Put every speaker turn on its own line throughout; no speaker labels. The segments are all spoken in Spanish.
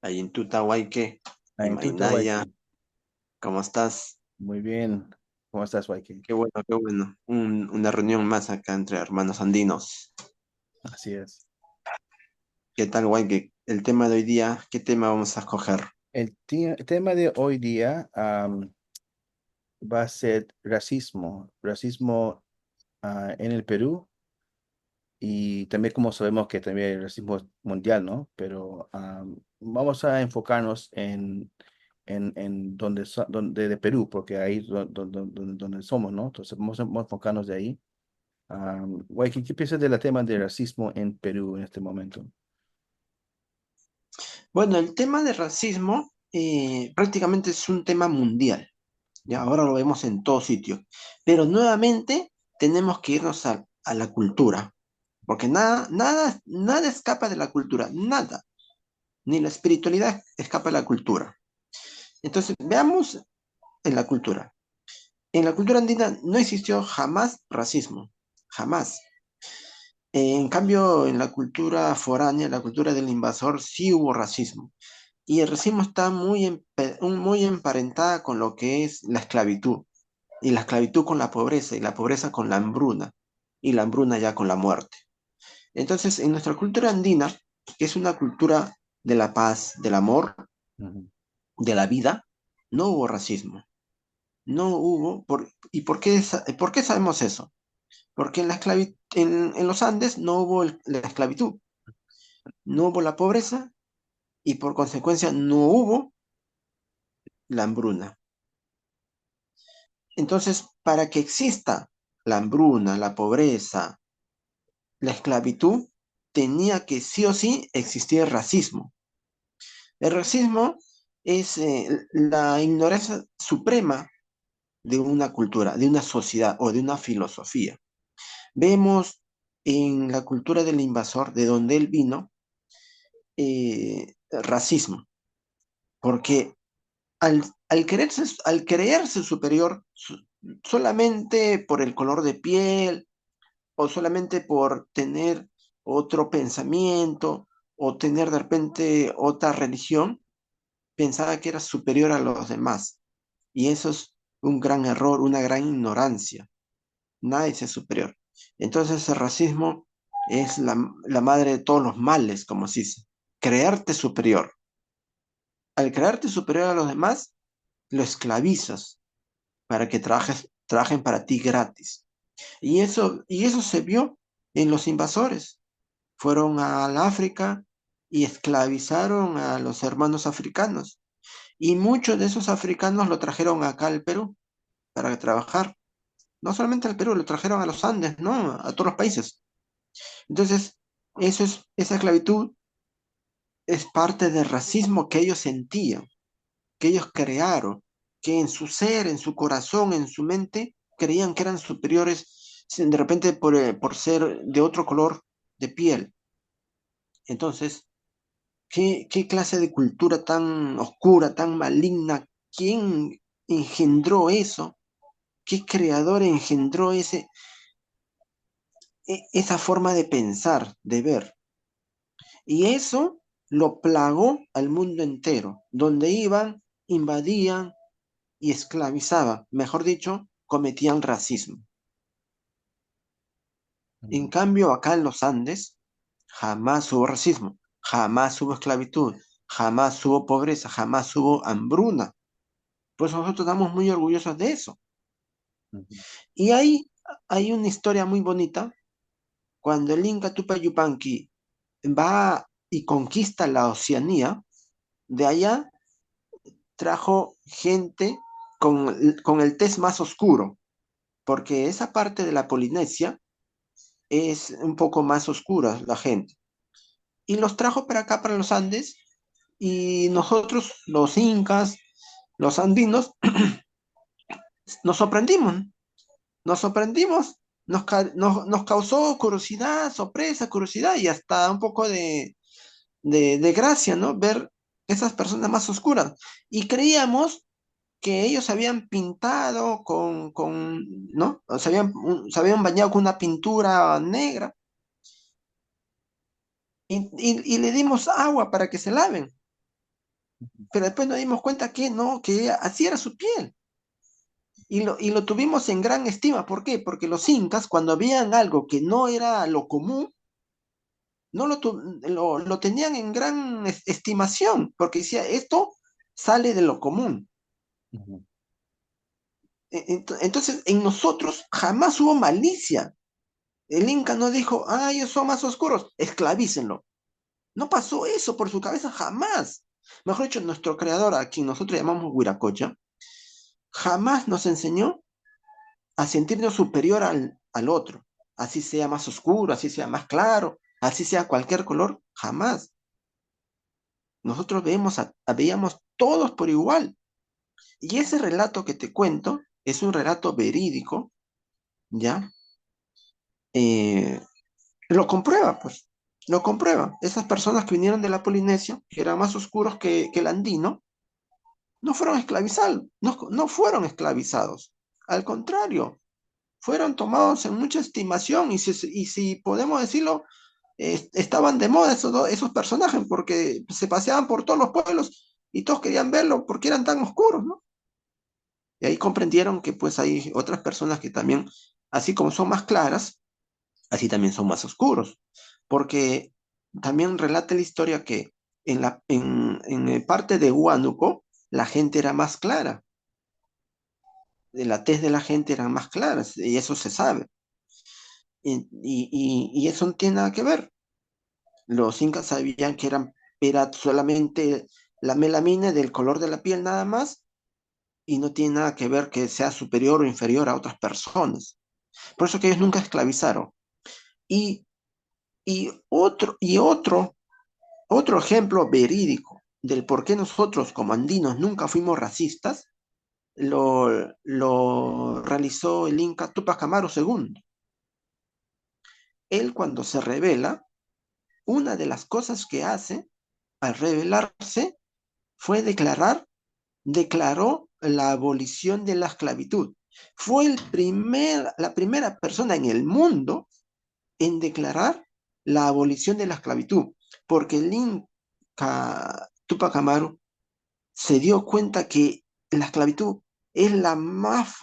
Ayintuta Huayque,
En Tuta,
Imainaya,
Waiki.
¿cómo estás?
Muy bien. ¿Cómo estás, Waiki?
Qué bueno, qué bueno. Una reunión más acá entre hermanos andinos.
Así es.
¿Qué tal, Huayque? El tema de hoy día, ¿qué tema vamos a escoger?
El tema de hoy día va a ser racismo. Racismo en el Perú y también como sabemos que también hay racismo mundial, ¿no? Pero vamos a enfocarnos en donde, donde de Perú, porque ahí es donde somos, ¿no? Entonces vamos a enfocarnos de ahí. Waiki, ¿qué piensas del tema de racismo en Perú en este momento?
Bueno, el tema de racismo prácticamente es un tema mundial. Ya ahora lo vemos en todo sitio. Pero nuevamente tenemos que irnos a la cultura, porque nada escapa de la cultura, nada. Ni la espiritualidad escapa de la cultura. Entonces, veamos en la cultura. En la cultura andina no existió jamás racismo, jamás. En cambio, en la cultura foránea, la cultura del invasor, sí hubo racismo. Y el racismo está muy emparentada con lo que es la esclavitud. Y la esclavitud con la pobreza, y la pobreza con la hambruna, y la hambruna ya con la muerte. Entonces, en nuestra cultura andina, que es una cultura de la paz, del amor,
Ujú.
de la vida, no hubo racismo. No hubo. ¿Y por qué sabemos eso? Porque en los Andes no hubo la esclavitud, no hubo la pobreza y por consecuencia no hubo la hambruna. Entonces, para que exista la hambruna, la pobreza, la esclavitud, tenía que sí o sí existir racismo. El racismo es la ignorancia suprema de una cultura, de una sociedad o de una filosofía. Vemos en la cultura del invasor, de donde él vino, racismo, porque al creerse superior solamente por el color de piel o solamente por tener otro pensamiento o tener de repente otra religión, pensaba que era superior a los demás. Y eso es un gran error, una gran ignorancia. Nadie es superior. Entonces el racismo es la madre de todos los males, como se dice. Creerte superior. Al crearte superior a los demás, lo esclavizas para que trabajen para ti gratis. Y eso se vio en los invasores. Fueron al África y esclavizaron a los hermanos africanos. Y muchos de esos africanos lo trajeron acá al Perú para trabajar. No solamente al Perú, lo trajeron a los Andes, ¿no? A todos los países. Entonces, esa esclavitud es parte del racismo que ellos sentían, que ellos crearon, que en su ser, en su corazón, en su mente, creían que eran superiores de repente por ser de otro color de piel. Entonces, ¿qué clase de cultura tan oscura, tan maligna? ¿Quién engendró eso? ¿Qué creador engendró esa forma de pensar, de ver? Y eso lo plagó al mundo entero, donde iban, invadían y esclavizaban, mejor dicho, cometían racismo. En
Mm.
cambio, acá en los Andes jamás hubo racismo, jamás hubo esclavitud, jamás hubo pobreza, jamás hubo hambruna. Pues nosotros estamos muy orgullosos de eso.
Ujú.
Y hay una historia muy bonita cuando el Inca Tupac Yupanqui va y conquista la Oceanía. De allá trajo gente con el tez más oscuro, porque esa parte de la Polinesia es un poco más oscura la gente. Y los trajo para acá, para los Andes, y nosotros, los incas, los andinos, nos sorprendimos, nos sorprendimos, nos causó curiosidad, sorpresa, curiosidad y hasta un poco de gracia, ¿no? Ver esas personas más oscuras. Y creíamos que ellos habían pintado ¿no? O se habían bañado con una pintura negra y le dimos agua para que se laven. pero después nos dimos cuenta que no, que así era su piel. Y lo tuvimos en gran estima. ¿Por qué? Porque los incas, cuando veían algo que no era lo común, no lo tenían en gran estimación, porque decía, esto sale de lo común.
Ujú,
Entonces, en nosotros jamás hubo malicia. El Inca no dijo, ah, ellos son más oscuros, esclavícenlo. No pasó eso por su cabeza jamás. Mejor dicho, nuestro creador, a quien nosotros llamamos Huiracocha, jamás nos enseñó a sentirnos superior al otro. Así sea más oscuro, así sea más claro, así sea cualquier color, jamás. Nosotros veíamos todos por igual. Y ese relato que te cuento es un relato verídico, ¿ya? Eh, lo comprueba, pues, lo comprueba. Esas personas que vinieron de la Polinesia, que eran más oscuros que el andino, no fueron esclavizados, no fueron esclavizados. Al contrario, fueron tomados en mucha estimación y si podemos decirlo, estaban de moda esos personajes porque se paseaban por todos los pueblos y todos querían verlo porque eran tan oscuros, ¿no? Y ahí comprendieron que pues hay otras personas que también, así como son más claras, así también son más oscuros. Porque también relata la historia que en parte de Huánuco la gente era más clara, de la tez de la gente eran más claras, y eso se sabe. Y eso no tiene nada que ver. Los incas sabían que era solamente la melamina del color de la piel nada más, y no tiene nada que ver que sea superior o inferior a otras personas. Por eso que ellos nunca esclavizaron. Y, y otro ejemplo verídico del por qué nosotros como andinos nunca fuimos racistas, lo realizó el Inca Tupac Amaru II. Él cuando se revela, una de las cosas que hace al rebelarse fue declaró la abolición de la esclavitud. Fue la primera persona en el mundo en declarar la abolición de la esclavitud, porque el Inca Tupac Amaru se dio cuenta que la esclavitud es la más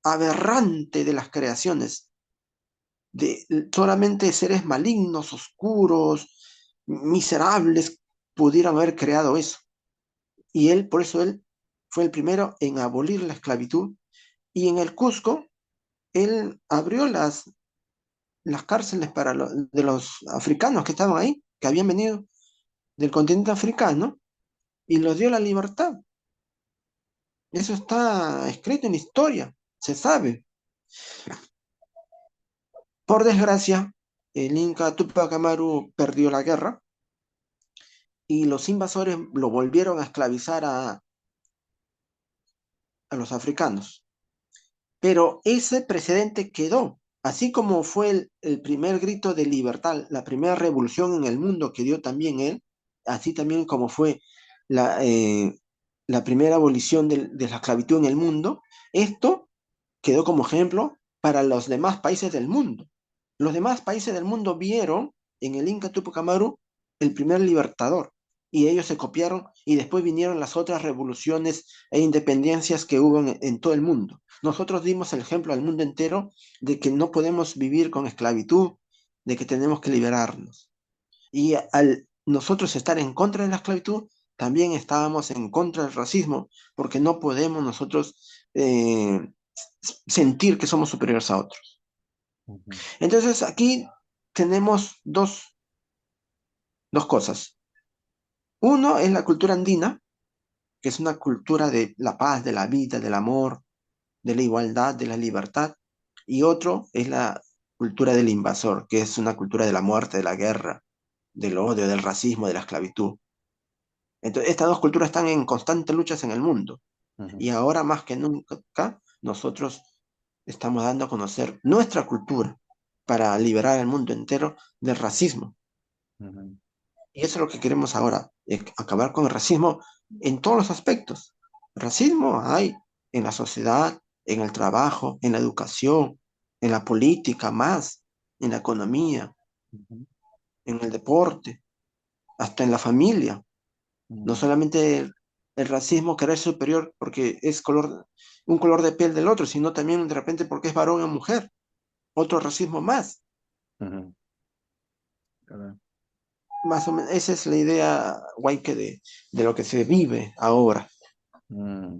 aberrante de las creaciones, de solamente seres malignos, oscuros, miserables pudieron haber creado eso. Y por eso él fue el primero en abolir la esclavitud. Y en el Cusco, él abrió las cárceles de los africanos que estaban ahí, que habían venido del continente africano, y los dio la libertad. Eso está escrito en historia, se sabe. Por desgracia, el Inca Tupac Amaru perdió la guerra y los invasores lo volvieron a esclavizar a los africanos. Pero ese precedente quedó, así como fue el primer grito de libertad, la primera revolución en el mundo que dio también él, así también como fue la, eh, la primera abolición de la esclavitud en el mundo, esto quedó como ejemplo para los demás países del mundo. Los demás países del mundo vieron en el Inca Tupac Amaru el primer libertador y ellos se copiaron y después vinieron las otras revoluciones e independencias que hubo en todo el mundo. Nosotros dimos el ejemplo al mundo entero de que no podemos vivir con esclavitud, de que tenemos que liberarnos. Y al nosotros estar en contra de la esclavitud, también estábamos en contra del racismo, porque no podemos nosotros sentir que somos superiores a otros.
ujú,
Entonces aquí tenemos dos cosas. Uno es la cultura andina, que es una cultura de la paz, de la vida, del amor, de la igualdad, de la libertad. Y otro es la cultura del invasor, que es una cultura de la muerte, de la guerra, del odio, del racismo, de la esclavitud. Entonces, estas dos culturas están en constantes luchas en el mundo.
ujú,
Y ahora más que nunca, nosotros estamos dando a conocer nuestra cultura para liberar al mundo entero del racismo.
ujú,
Y eso es lo que queremos ahora, acabar con el racismo en todos los aspectos. Racismo hay en la sociedad, en el trabajo, en la educación, en la política más, en la economía,
ujú,
en el deporte, hasta en la familia. No
ujú.
solamente el racismo querer superior porque es un color de piel del otro, sino también de repente porque es varón o mujer, otro racismo más.
Ujú, ¿verdad?
Más o menos, esa es la idea, Waike, de lo que se vive ahora.
Mm,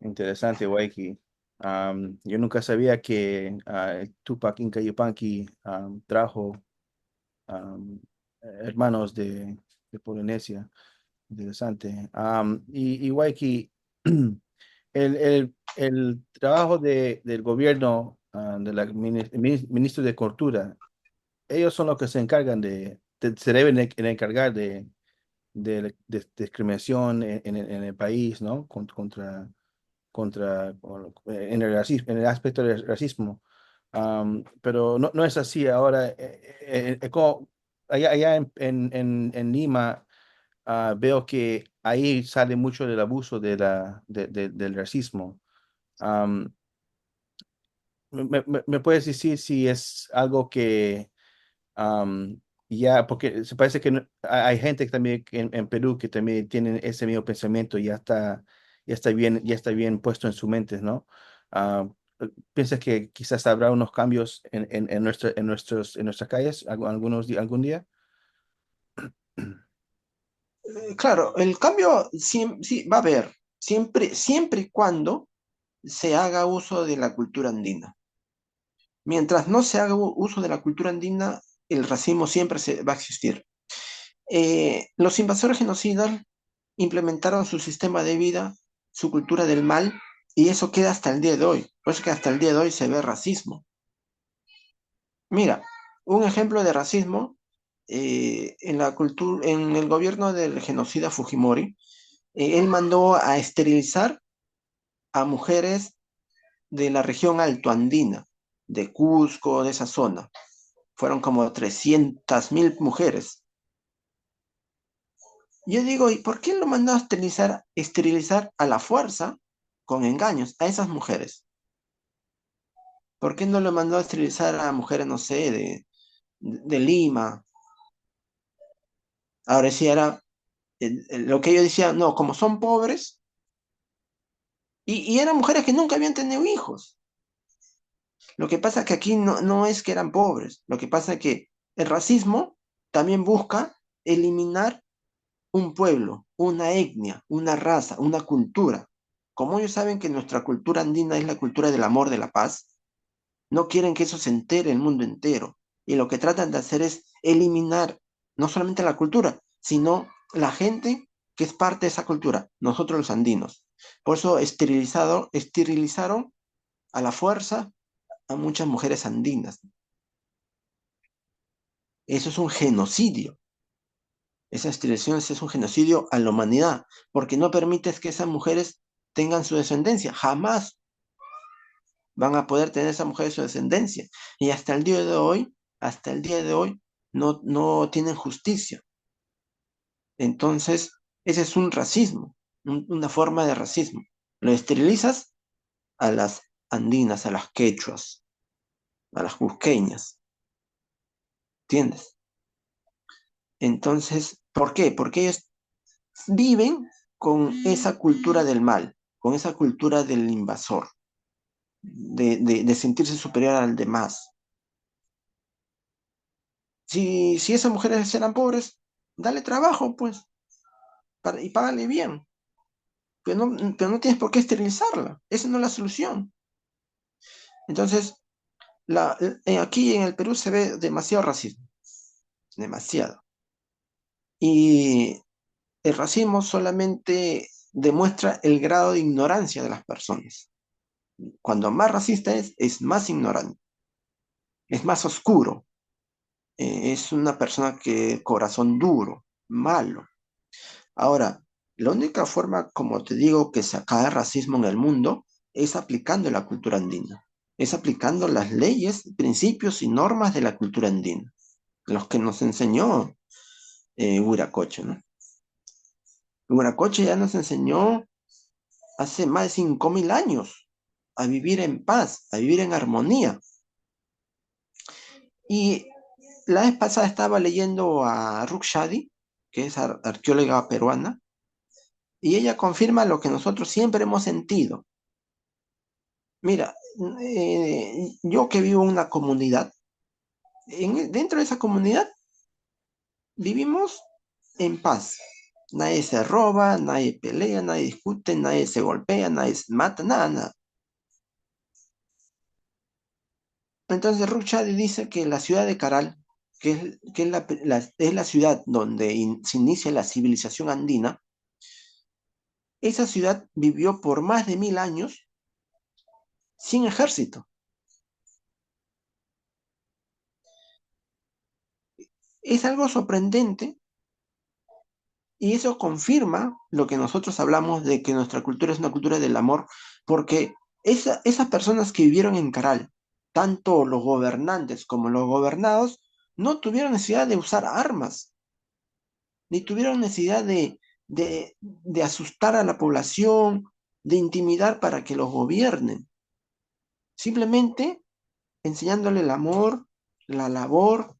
interesante, Waiki. Yo nunca sabía que Tupac Inca Yupanqui trajo hermanos de Polinesia. Interesante. Y Waiki, el trabajo del gobierno, de la ministro de Cultura, ellos son los que se encargan se deben encargar de discriminación en el país, ¿no? En el racismo, en el aspecto del racismo. Pero no es así ahora. Como allá en Lima, veo que ahí sale mucho del abuso del racismo. Am, ¿Me puedes decir si es algo que ya, porque se parece que hay gente también en Perú que también tienen ese mismo pensamiento, ya está bien puesto en su mente, ¿no? Ah, ¿Piensas que quizás habrá unos cambios en nuestras calles algún día?
Claro, el cambio sí, va a haber, siempre y cuando se haga uso de la cultura andina. Mientras no se haga uso de la cultura andina, el racismo siempre va a existir. Los invasores genocidas implementaron su sistema de vida, su cultura del mal, y eso queda hasta el día de hoy. Por eso que hasta el día de hoy se ve racismo. Mira, un ejemplo de racismo en el gobierno del genocida Fujimori, él mandó a esterilizar a mujeres de la región altoandina, de Cusco, de esa zona. Fueron como 300.000 mujeres. Yo digo, ¿y por qué lo mandó a esterilizar a la fuerza, con engaños, a esas mujeres? ¿Por qué no lo mandó a esterilizar a mujeres, no sé, de Lima? Ahora sí era lo que yo decía, no, como son pobres, y eran mujeres que nunca habían tenido hijos. Lo que pasa es que aquí no es que eran pobres, lo que pasa es que el racismo también busca eliminar un pueblo, una etnia, una raza, una cultura. Como ellos saben que nuestra cultura andina es la cultura del amor, de la paz, no quieren que eso se entere el mundo entero. Y lo que tratan de hacer es eliminar no solamente la cultura, sino la gente que es parte de esa cultura, nosotros los andinos. Por eso esterilizaron a la fuerza a muchas mujeres andinas. Eso es un genocidio. Esa esterilización es un genocidio a la humanidad, porque no permites que esas mujeres tengan su descendencia. Jamás van a poder tener esas mujeres su descendencia. Y hasta el día de hoy, no tienen justicia. Entonces, ese es un racismo, una forma de racismo. Lo esterilizas a las andinas, a las quechuas, a las cusqueñas, ¿entiendes? Entonces, ¿por qué? Porque ellos viven con esa cultura del mal, con esa cultura del invasor, de sentirse superior al demás. Si esas mujeres eran pobres, dale trabajo, pues, y págale bien. Pero no tienes por qué esterilizarla. Esa no es la solución. Entonces, aquí en el Perú se ve demasiado racismo, demasiado. Y el racismo solamente demuestra el grado de ignorancia de las personas. Cuando más racista es más ignorante, es más oscuro, es una persona que corazón duro, malo. Ahora, la única forma, como te digo, que se acabe el racismo en el mundo es aplicando la cultura andina, es aplicando las leyes, principios y normas de la cultura andina, los que nos enseñó Huiracoche, ¿no? Huiracoche ya nos enseñó hace más de 5.000 años a vivir en paz, a vivir en armonía. Y la vez pasada estaba leyendo a Ruth Shadi, que es arqueóloga peruana, y ella confirma lo que nosotros siempre hemos sentido. Mira, yo que vivo en una comunidad, dentro de esa comunidad vivimos en paz. Nadie se roba, nadie pelea, nadie discute, nadie se golpea, nadie se mata, nada, nada. Entonces Ruchadi dice que la ciudad de Caral, que es la ciudad donde se inicia la civilización andina, esa ciudad vivió por más de 1000 años sin ejército. Es algo sorprendente y eso confirma lo que nosotros hablamos de que nuestra cultura es una cultura del amor, porque esas personas que vivieron en Caral, tanto los gobernantes como los gobernados, no tuvieron necesidad de usar armas, ni tuvieron necesidad de asustar a la población, de intimidar para que los gobiernen. Simplemente enseñándole el amor, la labor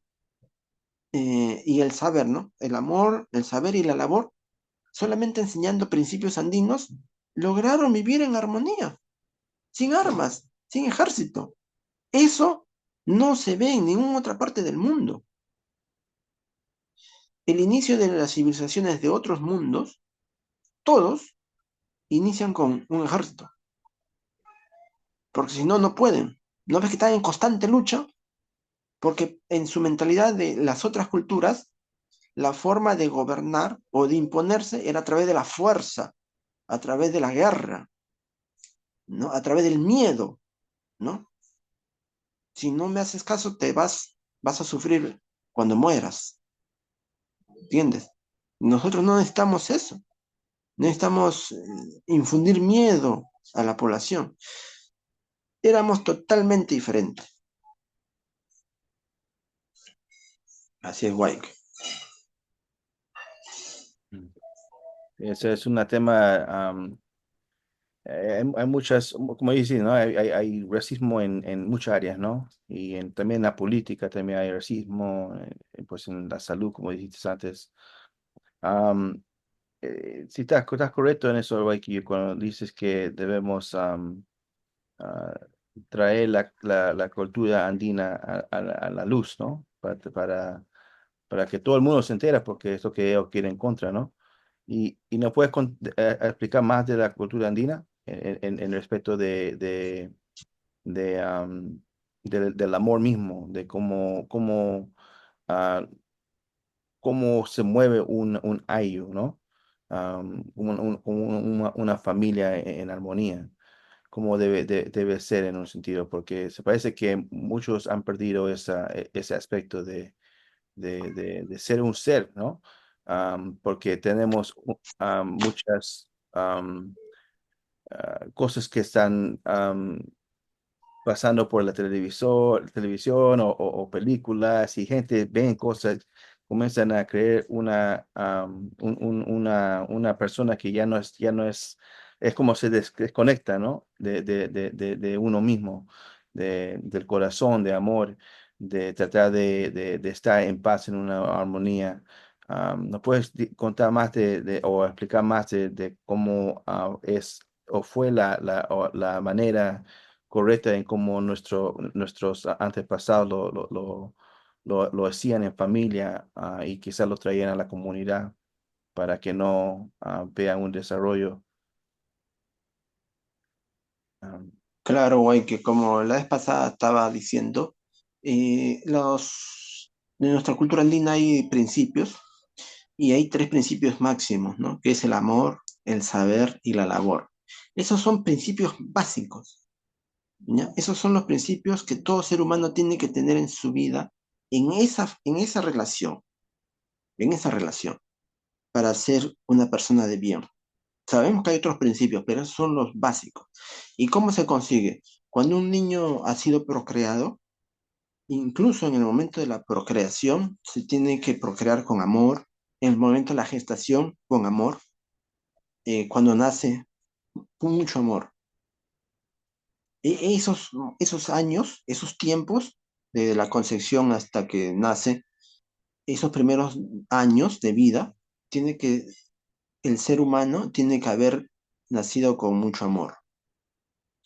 y el saber, ¿no? El amor, el saber y la labor, solamente enseñando principios andinos, lograron vivir en armonía, sin armas, sin ejército. Eso no se ve en ninguna otra parte del mundo. El inicio de las civilizaciones de otros mundos, todos inician con un ejército, porque si no, no pueden. ¿No ves que están en constante lucha? Porque en su mentalidad de las otras culturas, la forma de gobernar o de imponerse era a través de la fuerza, a través de la guerra, ¿no? A través del miedo, ¿no? Si no me haces caso, vas a sufrir cuando mueras, ¿entiendes? Nosotros no necesitamos eso, necesitamos infundir miedo a la población. Éramos totalmente diferentes. Así es, White.
Mm. Ese es un tema, hay muchas, como dices, ¿no? Hay racismo en muchas áreas, ¿no? Y también en la política también hay racismo, pues en la salud, como dijiste antes. Am, sí, estás correcto en eso, Waiki, cuando dices que debemos ah, traer la cultura andina a la luz, ¿no? Para que todo el mundo se entere, porque es lo que ellos quieren en contra, ¿no? Y nos puedes explicar más de la cultura andina en respecto de, am, del amor mismo, de ah, cómo se mueve un ayu, ¿no? Una familia en armonía, cómo debe ser en un sentido, porque se parece que muchos han perdido ese aspecto de ser un ser, ¿no? Porque tenemos muchas cosas que están pasando por la televisión o películas y gente ven cosas, comienzan a creer una persona que es como se desconecta, ¿no? De uno mismo, del corazón, de amor, de tratar de estar en paz, en una armonía. ¿Nos puedes contar más o explicar más de cómo es o fue la manera correcta en cómo nuestros antepasados lo hacían en familia, y quizás lo traían a la comunidad para que no vean un desarrollo? ah,
Claro, güey, que como la vez pasada estaba diciendo, de nuestra cultura andina hay principios y hay tres principios máximos, ¿no? Que es el amor, el saber y la labor. Esos son principios básicos, ¿ya? Esos son los principios que todo ser humano tiene que tener en su vida, en esa relación, para ser una persona de bien. Sabemos que hay otros principios, pero esos son los básicos. ¿Y cómo se consigue? Cuando un niño ha sido procreado, incluso en el momento de la procreación, se tiene que procrear con amor, en el momento de la gestación, con amor, cuando nace, con mucho amor. Esos años, esos tiempos, desde la concepción hasta que nace, esos primeros años de vida, tiene que el ser humano tiene que haber nacido con mucho amor,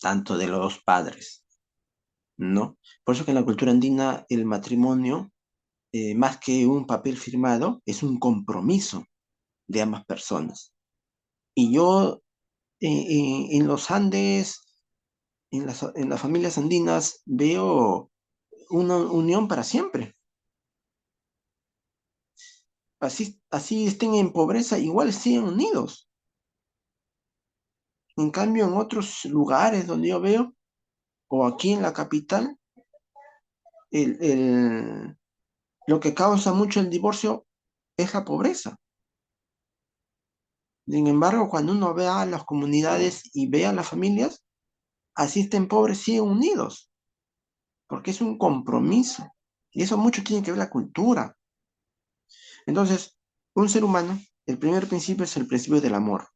tanto de los dos padres, ¿no? Por eso que en la cultura andina el matrimonio, más que un papel firmado, es un compromiso de ambas personas. Y yo en los Andes, en las familias andinas, veo una unión para siempre. Así estén en pobreza, igual siguen unidos. En cambio, en otros lugares donde yo veo, o aquí en la capital, el, el- lo que causa mucho el divorcio es la pobreza. Sin embargo, cuando uno ve a las comunidades y ve a las familias, así estén pobres, siguen unidos, porque es un compromiso. Y eso mucho tiene que ver la cultura. Entonces, un ser humano, el primer principio es el principio del amor.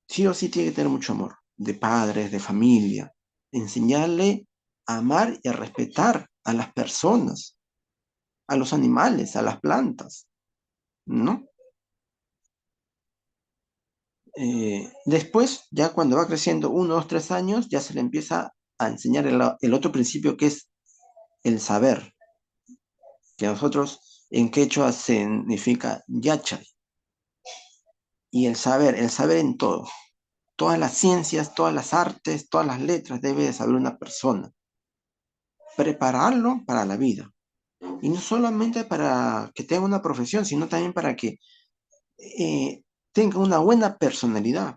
Sí o sí tiene que tener mucho amor, de padres, de familia. Enseñarle a amar y a respetar a las personas, a los animales, a las plantas, ¿no? Después, ya cuando va creciendo 1, 2, 3 años, ya se le empieza a enseñar el otro principio que es el saber, que nosotros en quechua significa yachay. Y el saber en todo. Todas las ciencias, todas las artes, todas las letras debe de saber una persona. Prepararlo para la vida. Y no solamente para que tenga una profesión, sino también para que tenga una buena personalidad,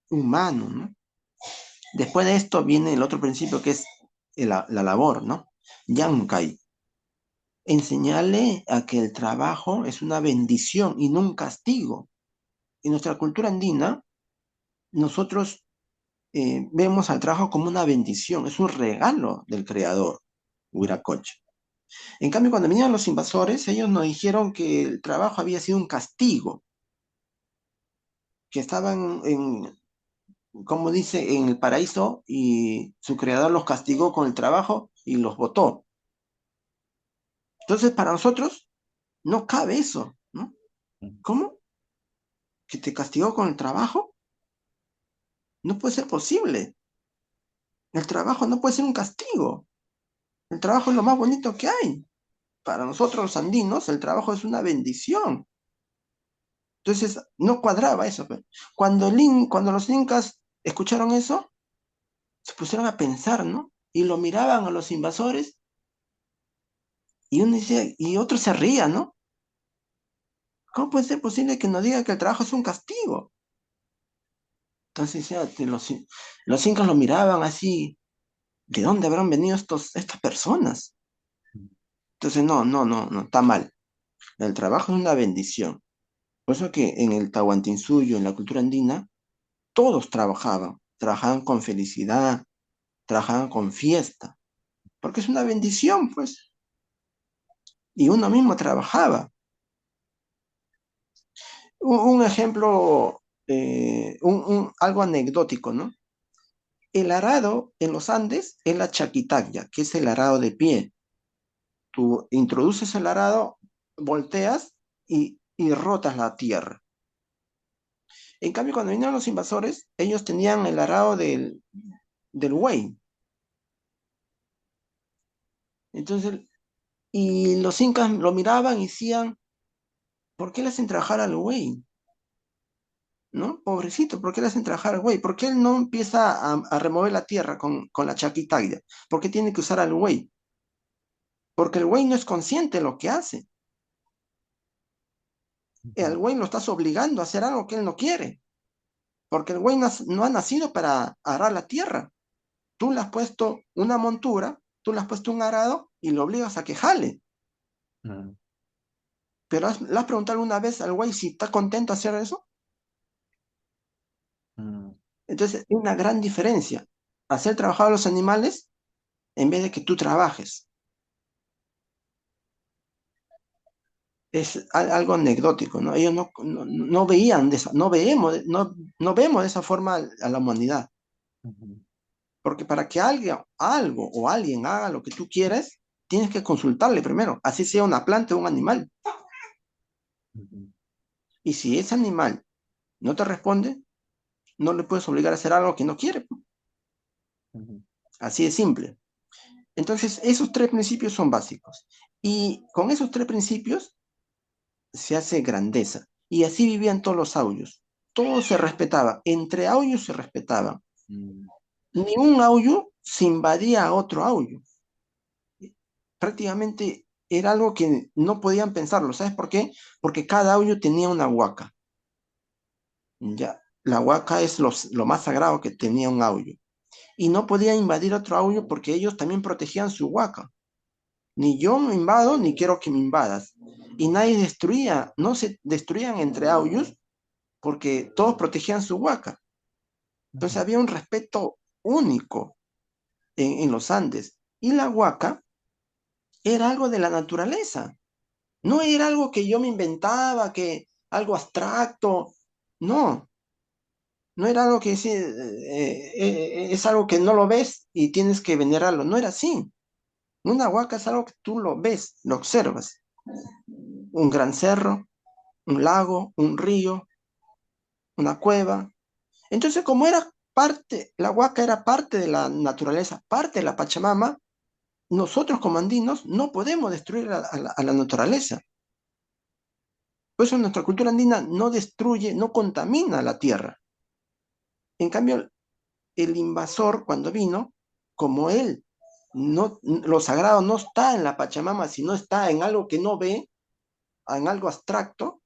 humano, ¿no? Después de esto viene el otro principio que es la labor, ¿no? Yankai. Enseñarle a que el trabajo es una bendición y no un castigo. En nuestra cultura andina, nosotros vemos al trabajo como una bendición, es un regalo del creador, Huiracocha. En cambio, cuando vinieron los invasores, ellos nos dijeron que el trabajo había sido un castigo, que estaban como dice, en el paraíso y su creador los castigó con el trabajo y los botó. Entonces, para nosotros no cabe eso, ¿no? ¿Cómo? ¿Que te castigó con el trabajo? No puede ser posible. El trabajo no puede ser un castigo. El trabajo es lo más bonito que hay. Para nosotros los andinos, el trabajo es una bendición. Entonces, no cuadraba eso, pues. Cuando los incas escucharon eso, se pusieron a pensar, ¿no? Y lo miraban a los invasores y uno decía, y otro se ría, ¿no? ¿Cómo puede ser posible que nos diga que el trabajo es un castigo? Entonces, ya, los incas lo miraban así, ¿de dónde habrán venido estas personas? Entonces, no, está mal. El trabajo es una bendición. Por eso que en el Tahuantinsuyo, en la cultura andina, todos trabajaban con felicidad, trabajaban con fiesta, porque es una bendición, pues, y uno mismo trabajaba. Un ejemplo, algo anecdótico, ¿no? El arado en los Andes es la chaquitaglia, que es el arado de pie. Tú introduces el arado, volteas y rotas la tierra. En cambio, cuando vinieron los invasores, ellos tenían el arado del buey. Entonces, y los incas lo miraban y decían, ¿por qué le hacen trabajar al buey? ¿No? Pobrecito, ¿por qué le hacen trabajar al buey? ¿Por qué él no empieza a remover la tierra con la chaquitaglia? ¿Por qué tiene que usar al buey? Porque el güey no es consciente de lo que hace. El güey lo estás obligando a hacer algo que él no quiere. Porque el güey no ha nacido para arar la tierra. Tú le has puesto una montura, tú le has puesto un arado y lo obligas a que jale.
Mm,
Pero ¿le has preguntado alguna vez al güey si está contento de hacer eso?
mm,
Entonces, hay una gran diferencia. Hacer trabajar a los animales en vez de que tú trabajes. Es algo anecdótico, ¿no? Ellos no veían no vemos de esa forma a la humanidad.
ujú,
Porque para que algo o alguien haga lo que tú quieres, tienes que consultarle primero, así sea una planta o un animal.
ujú.
Y si ese animal no te responde, no le puedes obligar a hacer algo que no quiere.
Ujú,
Así de simple. Entonces, esos tres principios son básicos. Y con esos tres principios se hace grandeza. Y así vivían todos los aullos. Todo se respetaba. Entre aullos se respetaban.
mm,
Ni un aullo se invadía a otro aullo. Prácticamente era algo que no podían pensarlo. ¿Sabes por qué? Porque cada aullo tenía una huaca. Ya, la huaca es lo más sagrado que tenía un aullo. Y no podía invadir otro aullo porque ellos también protegían su huaca. Ni yo me invado, ni quiero que me invadas. Y nadie destruía, no se destruían entre aullos porque todos protegían su huaca. Entonces
ujú,
había un respeto único en los Andes. Y la huaca era algo de la naturaleza. No era algo que yo me inventaba, que algo abstracto. No, no era algo que es algo que no lo ves y tienes que venerarlo. No era así. Una huaca es algo que tú lo ves, lo observas. Un gran cerro, un lago, un río, una cueva. Entonces, como era parte, la huaca era parte de la naturaleza, parte de la Pachamama, nosotros como andinos no podemos destruir a la naturaleza. Por eso nuestra cultura andina no destruye, no contamina la tierra. En cambio, el invasor cuando vino, como él, no, lo sagrado no está en la Pachamama, sino está en algo que no ve, en algo abstracto.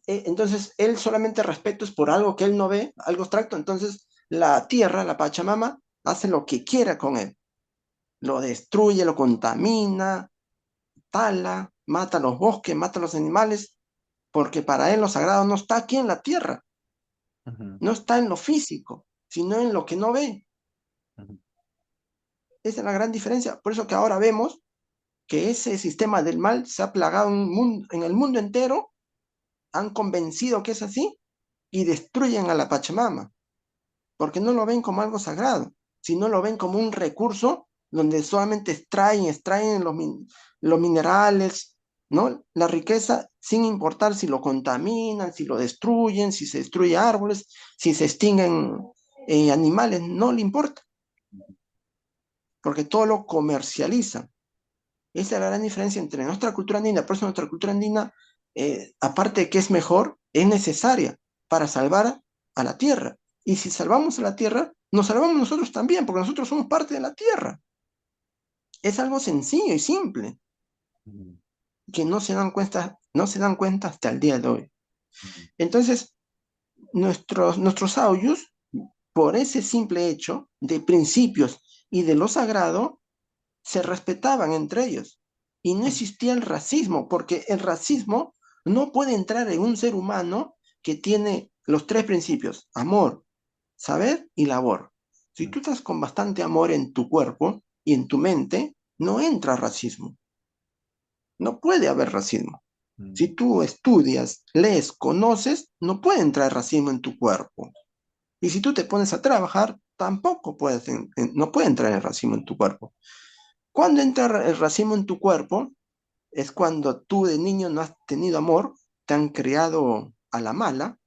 Entonces, él solamente respeto es por algo que él no ve, algo abstracto. Entonces, la tierra, la Pachamama, hace lo que quiera con él. Lo destruye, lo contamina, tala, mata los bosques, mata los animales, porque para él lo sagrado no está aquí en la tierra,
ujú,
no está en lo físico, sino en lo que no ve.
ujú,
Esa es la gran diferencia. Por eso que ahora vemos que ese sistema del mal se ha plagado en el mundo entero, han convencido que es así y destruyen a la Pachamama, porque no lo ven como algo sagrado, sino lo ven como un recurso donde solamente extraen los minerales, ¿no? La riqueza, sin importar si lo contaminan, si lo destruyen, si se destruyen árboles, si se extinguen animales, no le importa, porque todo lo comercializa. Esa es la gran diferencia entre nuestra cultura andina. Por eso nuestra cultura andina, aparte de que es mejor, es necesaria para salvar a la tierra. Y si salvamos a la tierra, nos salvamos nosotros también, porque nosotros somos parte de la tierra. Es algo sencillo y simple,
ujú,
que no se dan cuenta hasta el día de hoy.
ujú,
Entonces, nuestros audios, por ese simple hecho de principios y de lo sagrado, se respetaban entre ellos y no
ujú,
existía el racismo, porque el racismo no puede entrar en un ser humano que tiene los tres principios, amor, saber y labor. Si
ujú,
tú estás con bastante amor en tu cuerpo y en tu mente, no entra racismo, no puede haber racismo. Si
ujú,
tú estudias, lees, conoces, no puede entrar racismo en tu cuerpo. Y si tú te pones a trabajar, tampoco no puede entrar el racismo en tu cuerpo. Cuando entra el racismo en tu cuerpo, es cuando tú de niño no has tenido amor, te han criado a la mala,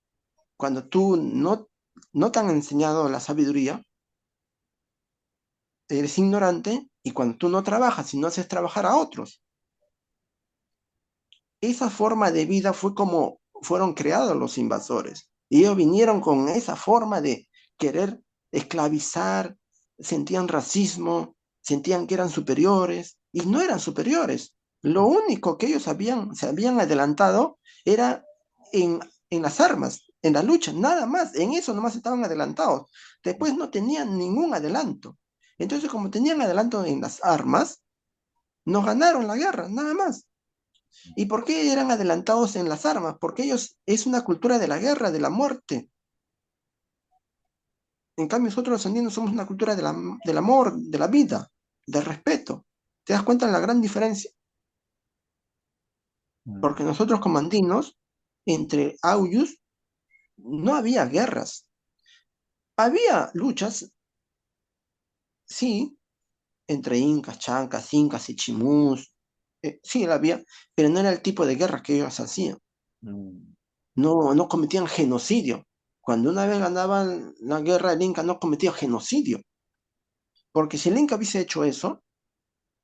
cuando tú no te han enseñado la sabiduría, eres ignorante y cuando tú no trabajas y no haces trabajar a otros. Esa forma de vida fue como fueron creados los invasores. Y ellos vinieron con esa forma de querer esclavizar, sentían racismo, sentían que eran superiores y no eran superiores. Lo único que ellos se habían adelantado era en, en las armas, en la lucha, nada más. En eso nomás estaban adelantados. Después no tenían ningún adelanto. Entonces, como tenían adelanto en las armas, nos ganaron la guerra, nada más. ¿Y por qué eran adelantados en las armas? Porque ellos es una cultura de la guerra, de la muerte. En cambio, nosotros los andinos somos una cultura del amor, de la vida, del respeto. ¿Te das cuenta de la gran diferencia?
ujú,
Porque nosotros como andinos, entre Auyus, no había guerras. Había luchas, sí, entre incas, chancas y chimús, Sí, la había, pero no era el tipo de guerra que ellos hacían.
Mm,
No cometían genocidio. Cuando una vez ganaban la guerra, el Inca no cometía genocidio. Porque si el Inca hubiese hecho eso,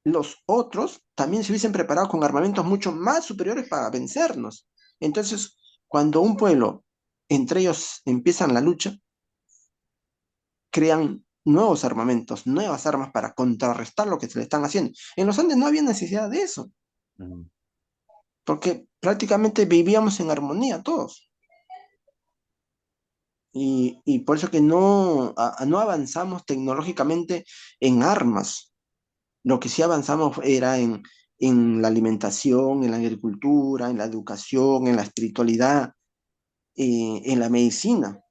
los otros también se hubiesen preparado con armamentos mucho más superiores para vencernos. Entonces, cuando un pueblo, entre ellos, empiezan la lucha, crean nuevos armamentos, nuevas armas para contrarrestar lo que se le están haciendo. En los Andes no había necesidad de eso,
mm,
porque prácticamente vivíamos en armonía todos. Y por eso que no avanzamos tecnológicamente en armas. Lo que sí avanzamos era en la alimentación, en la agricultura, en la educación, en la espiritualidad, en la medicina.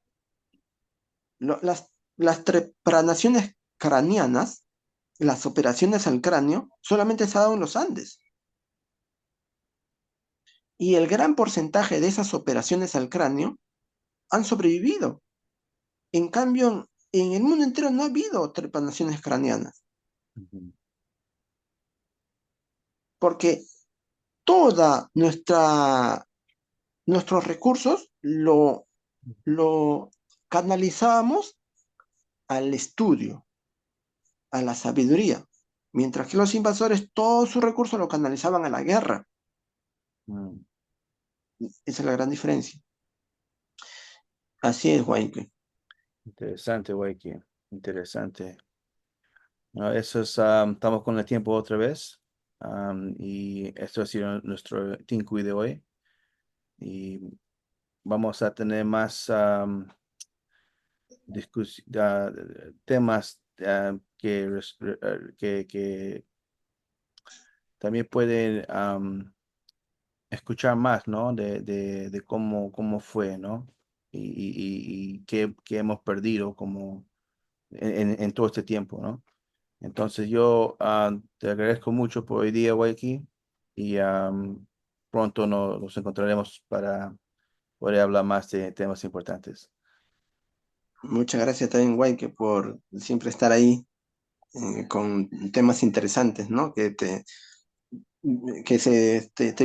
Las trepranaciones craneanas, las operaciones al cráneo, solamente se ha dado en los Andes. Y el gran porcentaje de esas operaciones al cráneo han sobrevivido. En cambio, en el mundo entero no ha habido trepanaciones craneanas,
ujú,
porque toda nuestros recursos lo canalizábamos al estudio, a la sabiduría, mientras que los invasores todos sus recursos lo canalizaban a la guerra.
mm.
Esa es la gran diferencia. Así es, Huayque.
Interesante, Waiki. Interesante. No, eso es, estamos con el tiempo otra vez. Y esto ha sido nuestro Tinkuy de hoy. Y vamos a tener más temas que también pueden escuchar más, ¿no? De cómo fue, ¿no? Y qué hemos perdido como en todo este tiempo, ¿no? Entonces yo te agradezco mucho por hoy día, Waiki, y pronto nos encontraremos para poder hablar más de temas importantes.
Muchas gracias también, Huayque, por siempre estar ahí con temas interesantes, ¿no? Que te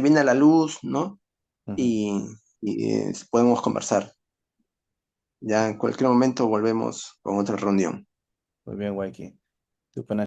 viene a la luz, ¿no?
Ujú.
Y podemos conversar. Ya en cualquier momento volvemos con otra reunión.
Muy bien, Waiki.